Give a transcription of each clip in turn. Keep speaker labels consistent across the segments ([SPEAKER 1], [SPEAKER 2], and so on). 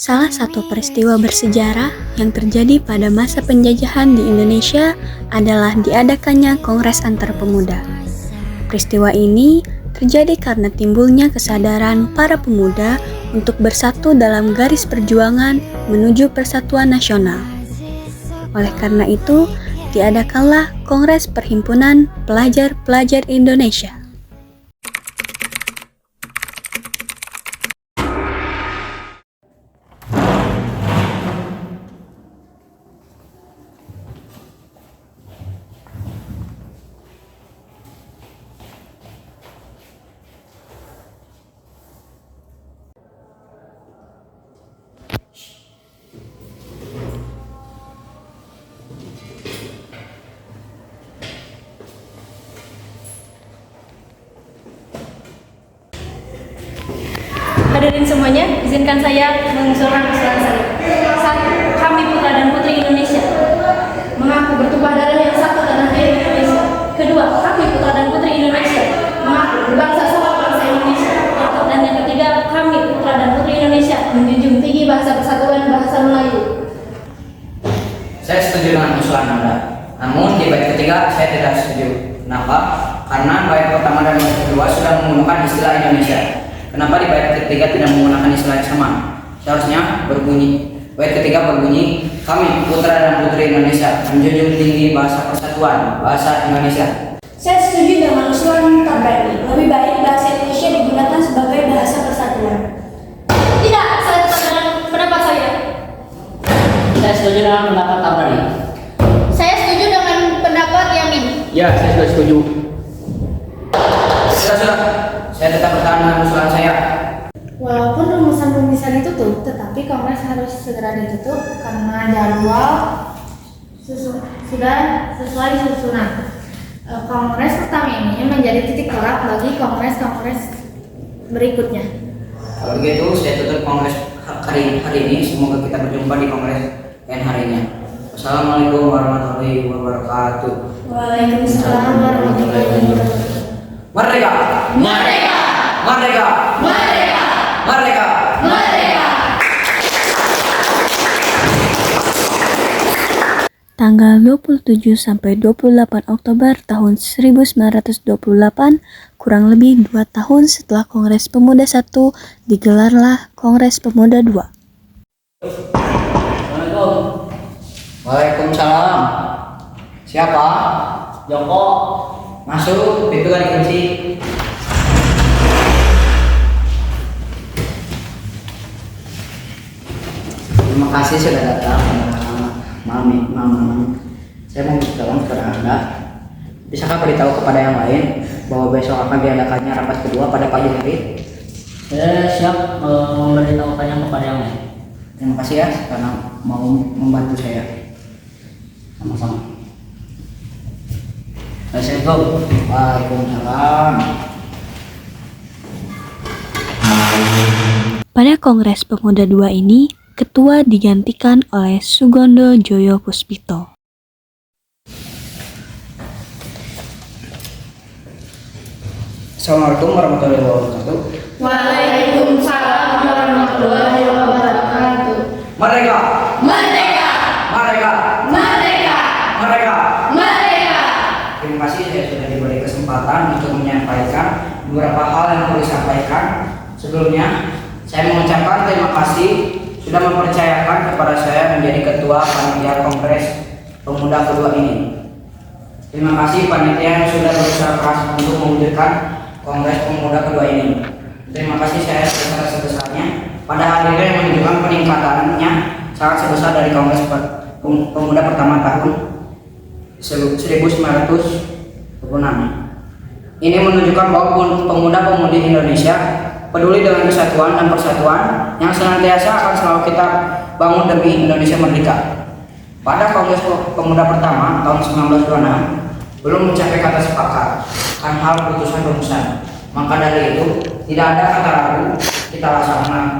[SPEAKER 1] Salah satu peristiwa bersejarah yang terjadi pada masa penjajahan di Indonesia adalah diadakannya Kongres Antar Pemuda. Peristiwa ini terjadi karena timbulnya kesadaran para pemuda untuk bersatu dalam garis perjuangan menuju persatuan nasional. Oleh karena itu, diadakanlah Kongres Perhimpunan Pelajar-Pelajar Indonesia.
[SPEAKER 2] Hadirin semuanya, izinkan saya mengusulkan usulan saya. Satu, kami putra dan putri Indonesia mengaku bertumpah darah yang satu tanah air Indonesia. Kedua, kami putra dan putri Indonesia mengaku berbangsa sama bangsa Indonesia. Dan yang ketiga, kami putra dan putri Indonesia menjunjung tinggi bahasa persatuan bahasa Melayu.
[SPEAKER 3] Saya setuju dengan usulan Anda. Namun di bait ketiga saya tidak setuju. Kenapa? Karena bait pertama dan bait kedua sudah menggunakan istilah Indonesia. Kenapa di bait ketiga tidak menggunakan istilah yang sama? Seharusnya bait ketiga berbunyi, kami putra dan putri Indonesia menjunjung tinggi bahasa persatuan bahasa Indonesia.
[SPEAKER 4] Saya setuju dengan usulan Tabrani. Lebih baik bahasa Indonesia digunakan sebagai bahasa persatuan.
[SPEAKER 2] Tidak, saya tetap dengan pendapat saya.
[SPEAKER 5] Saya setuju dengan pendapat Tabrani.
[SPEAKER 2] Saya setuju dengan pendapat Yamin.
[SPEAKER 5] Ya, saya sudah setuju.
[SPEAKER 3] Sudah. Saya tetap bertahan dengan usulan saya.
[SPEAKER 4] Walaupun rumusan pemisahan ditutup, tetapi Kongres harus segera ditutup karena jadwal sudah sesuai susunan. Kongres pertama ini menjadi titik tolak bagi kongres-kongres berikutnya.
[SPEAKER 3] Kalau begitu, saya tutup kongres hari ini. Semoga kita berjumpa di kongres lain harinya. Wassalamualaikum warahmatullahi wabarakatuh.
[SPEAKER 4] Waalaikumsalam warahmatullahi wabarakatuh.
[SPEAKER 3] Merdeka!
[SPEAKER 2] Merdeka!
[SPEAKER 3] Merdeka!
[SPEAKER 2] Merdeka!
[SPEAKER 3] Merdeka!
[SPEAKER 2] Merdeka!
[SPEAKER 1] Tanggal 27 sampai 28 Oktober tahun 1928, kurang lebih 2 tahun setelah Kongres Pemuda I, digelarlah Kongres Pemuda II.
[SPEAKER 5] Assalamualaikum.
[SPEAKER 3] Waalaikumsalam. Siapa?
[SPEAKER 5] Joko.
[SPEAKER 3] Masuk, pintu kan dikunci. Terima kasih sudah datang. Mami. Saya mau tolong kepada Anda. Bisakah beritahu kepada yang lain bahwa besok akan diadakannya rapat kedua pada pagi hari?
[SPEAKER 5] Saya siap memberitahukannya kepada yang lain.
[SPEAKER 3] Terima kasih ya karena mau membantu saya. Sama-sama.
[SPEAKER 5] Assalamualaikum.
[SPEAKER 3] Waalaikumsalam.
[SPEAKER 1] Pada Kongres Pemuda II ini, ketua digantikan oleh Sugondo Joyo Puspito.
[SPEAKER 3] Assalamualaikum warahmatullahi wabarakatuh.
[SPEAKER 2] Waalaikumsalam warahmatullahi wabarakatuh.
[SPEAKER 3] Merdeka!
[SPEAKER 2] Merdeka!
[SPEAKER 3] Merdeka!
[SPEAKER 2] Merdeka!
[SPEAKER 3] Merdeka!
[SPEAKER 2] Merdeka!
[SPEAKER 3] Terima kasih saya sudah diberi kesempatan untuk menyampaikan beberapa hal yang perlu disampaikan. Sebelumnya, saya mengucapkan terima kasih sudah mempercayakan kepada saya menjadi ketua panitia Kongres Pemuda kedua ini. Terima kasih panitia yang sudah berusaha keras untuk mewujudkan Kongres Pemuda kedua ini. Terima kasih saya sebesar-sebesarnya pada hadirnya yang menunjukkan peningkatannya sangat sebesar dari Kongres Pemuda pertama tahun 1926. Ini menunjukkan bahwa pemuda-pemudi Indonesia peduli dengan kesatuan dan persatuan yang senantiasa akan selalu kita bangun demi Indonesia merdeka. Pada Kongres Pemuda pertama tahun 1926 belum mencapai kata sepakat akan hal putusan rumusan. Maka dari itu tidak ada kata ragu kita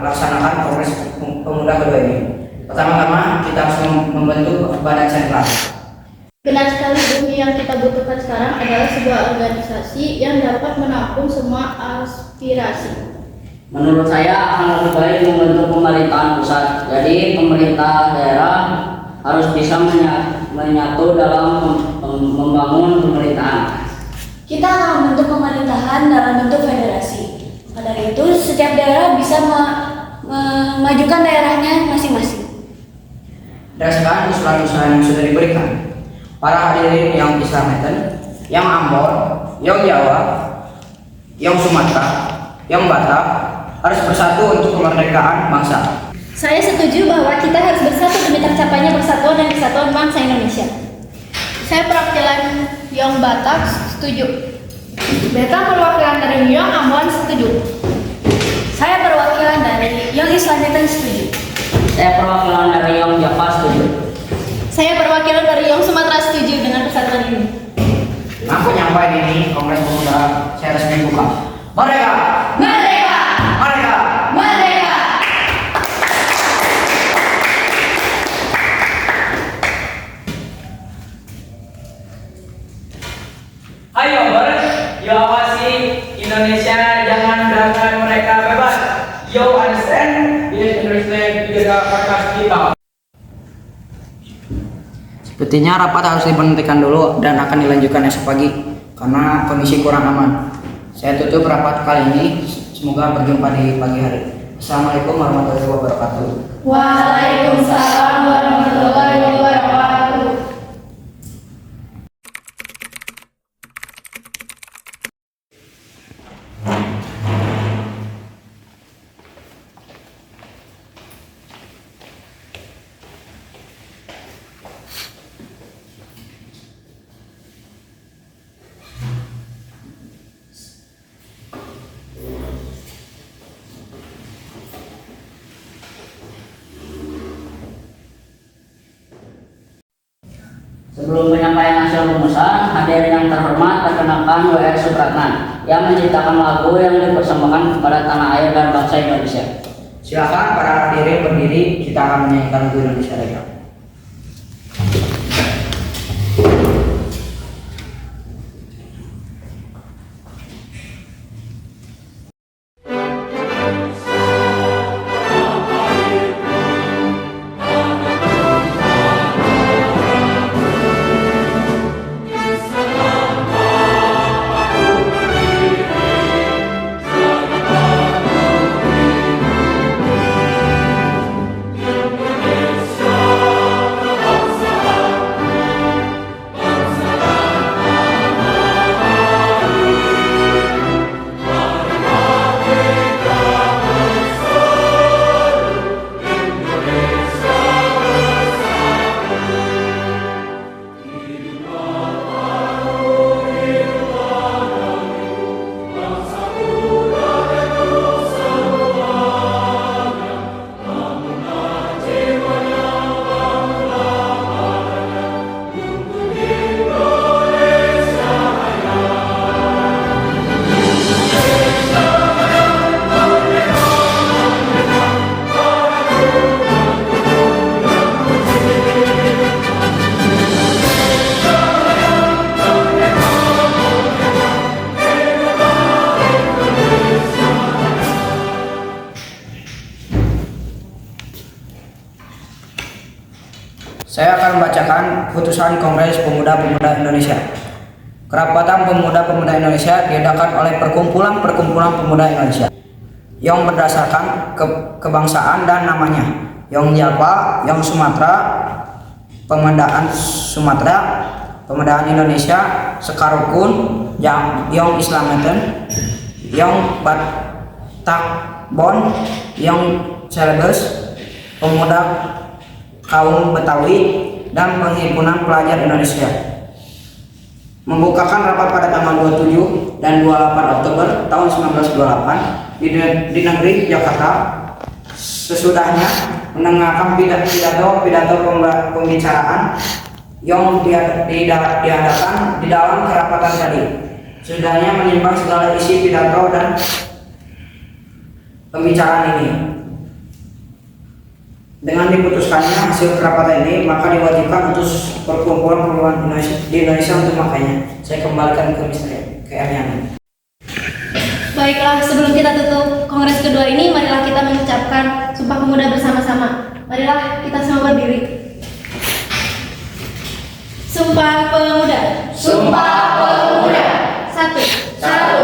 [SPEAKER 3] laksanakan Kongres Pemuda kedua ini. Pertama-tama kita harus membentuk badan sentral.
[SPEAKER 2] Benar sekali, Bumi, yang kita butuhkan sekarang adalah sebuah organisasi yang dapat menampung semua aspirasi.
[SPEAKER 5] Menurut saya akan lebih baik membentuk pemerintahan pusat. Jadi pemerintah daerah harus bisa menyatu dalam membangun pemerintahan.
[SPEAKER 1] Kita akan membentuk pemerintahan dalam bentuk federasi. Pada itu, setiap daerah bisa memajukan daerahnya masing-masing.
[SPEAKER 3] Berdasarkan usulan-usulan yang sudah diberikan, para hadirin yang Islameten, yang Ambon, yang Jawa, yang Sumatera, yang Batak harus bersatu untuk kemerdekaan bangsa.
[SPEAKER 2] Saya setuju bahwa kita harus bersatu demi tercapainya persatuan dan kesatuan bangsa Indonesia.
[SPEAKER 4] Saya perwakilan Yong Batak setuju. Beta perwakilan dari Yong Ambon setuju.
[SPEAKER 1] Saya perwakilan dari Young Islameten setuju.
[SPEAKER 5] Saya perwakilan dari Yong Java setuju.
[SPEAKER 2] Saya perwakilan dari Yong Sumatera setuju dengan persatuan ini.
[SPEAKER 3] Aku penyampaian ini Kongres Pemuda saya resmi buka. Merdeka!
[SPEAKER 2] Merdeka!
[SPEAKER 3] Merdeka!
[SPEAKER 2] Merdeka!
[SPEAKER 6] Ayo bareng, yo awasi Indonesia, jangan biarkan mereka bebas. Yo understand, biar Indonesia juga kakak kita.
[SPEAKER 3] Sepertinya rapat harus diberhentikan dulu dan akan dilanjutkan esok pagi karena kondisi kurang aman. Saya tutup rapat kali ini. Semoga berjumpa di pagi hari. Assalamualaikum warahmatullahi wabarakatuh.
[SPEAKER 2] Waalaikumsalam warahmatullahi wabarakatuh.
[SPEAKER 5] Sebelum penyampaian hasil rumusan, hadirin yang terhormat perkenalkan W.R. Supratman yang menciptakan lagu yang dipersembahkan kepada tanah air dan bangsa Indonesia.
[SPEAKER 3] Silakan para hadirin berdiri, kita akan menyanyikan lagu Indonesia Raya. Saya akan membacakan putusan Kongres Pemuda-Pemuda Indonesia. Kerapatan Pemuda-Pemuda Indonesia diadakan oleh Perkumpulan-Perkumpulan Pemuda Indonesia yang berdasarkan kebangsaan dan namanya. Yang Java, yang Sumatera, Pemedaan Sumatera, Pemedaan Indonesia, Sekarukun, yang Islameten, yang Batak Bon, yang Celebes, Pemuda Kaum Betawi, dan Penghimpunan Pelajar Indonesia. Membukakan rapat pada tanggal 27 dan 28 Oktober tahun 1928 di negeri Jakarta. Sesudahnya mendengarkan pidato pembicaraan yang diadakan di dalam kerapatan tadi. Sesudahnya menyimpang segala isi pidato dan pembicaraan ini. Dengan diputuskannya hasil kerapatan ini, maka diwajibkan untuk perkumpulan di Indonesia untuk makanya. Saya kembalikan ke Mr. Erniani.
[SPEAKER 2] Baiklah, sebelum kita tutup kongres kedua ini, marilah kita mengucapkan Sumpah Pemuda bersama-sama. Marilah kita semua berdiri. Sumpah Pemuda.
[SPEAKER 3] Sumpah Pemuda.
[SPEAKER 2] Satu.
[SPEAKER 3] Satu.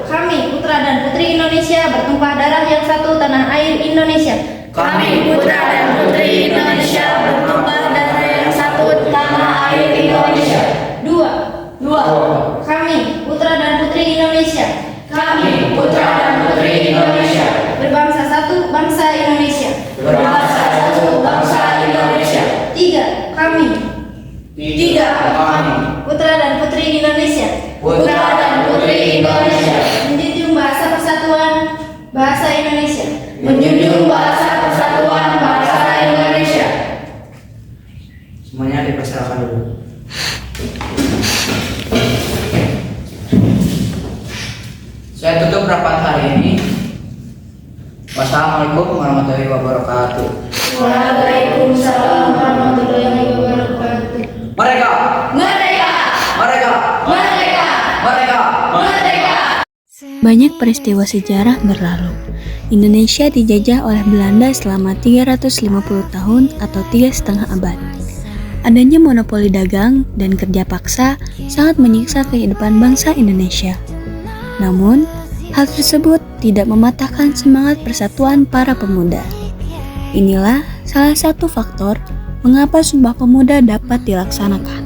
[SPEAKER 2] Kami, putra dan putri Indonesia, bertumpah darah yang satu, tanah air Indonesia.
[SPEAKER 3] Kami, putra dan putri Indonesia, bertumpah darah yang satu, tanah air Indonesia.
[SPEAKER 2] Dua.
[SPEAKER 3] Dua.
[SPEAKER 2] Kami, putra dan putri Indonesia,
[SPEAKER 3] Kami, putra dan putri Indonesia,
[SPEAKER 2] berbangsa satu, bangsa Indonesia.
[SPEAKER 3] berbangsa satu, bangsa Indonesia.
[SPEAKER 2] Tiga. Kami,
[SPEAKER 3] Tiga. Kami,
[SPEAKER 2] putra dan putri Indonesia,
[SPEAKER 3] putra dan putri Indonesia,
[SPEAKER 2] menjunjung bahasa persatuan bahasa Indonesia.
[SPEAKER 3] menjunjung bahasa persatuan bangsa Indonesia. Semuanya dipersilakan dulu. Saya tutup rapat hari ini. Wassalamualaikum warahmatullahi wabarakatuh.
[SPEAKER 2] Waalaikumsalam warahmatullahi wabarakatuh.
[SPEAKER 3] Mereka,
[SPEAKER 2] Merdeka!
[SPEAKER 3] mereka,
[SPEAKER 2] Merdeka!
[SPEAKER 3] mereka.
[SPEAKER 2] Merdeka!
[SPEAKER 1] Banyak peristiwa sejarah berlalu. Indonesia dijajah oleh Belanda selama 350 tahun atau 3,5 abad. Adanya monopoli dagang dan kerja paksa sangat menyiksa kehidupan bangsa Indonesia. Namun, hal tersebut tidak mematahkan semangat persatuan para pemuda. Inilah salah satu faktor mengapa Sumpah Pemuda dapat dilaksanakan.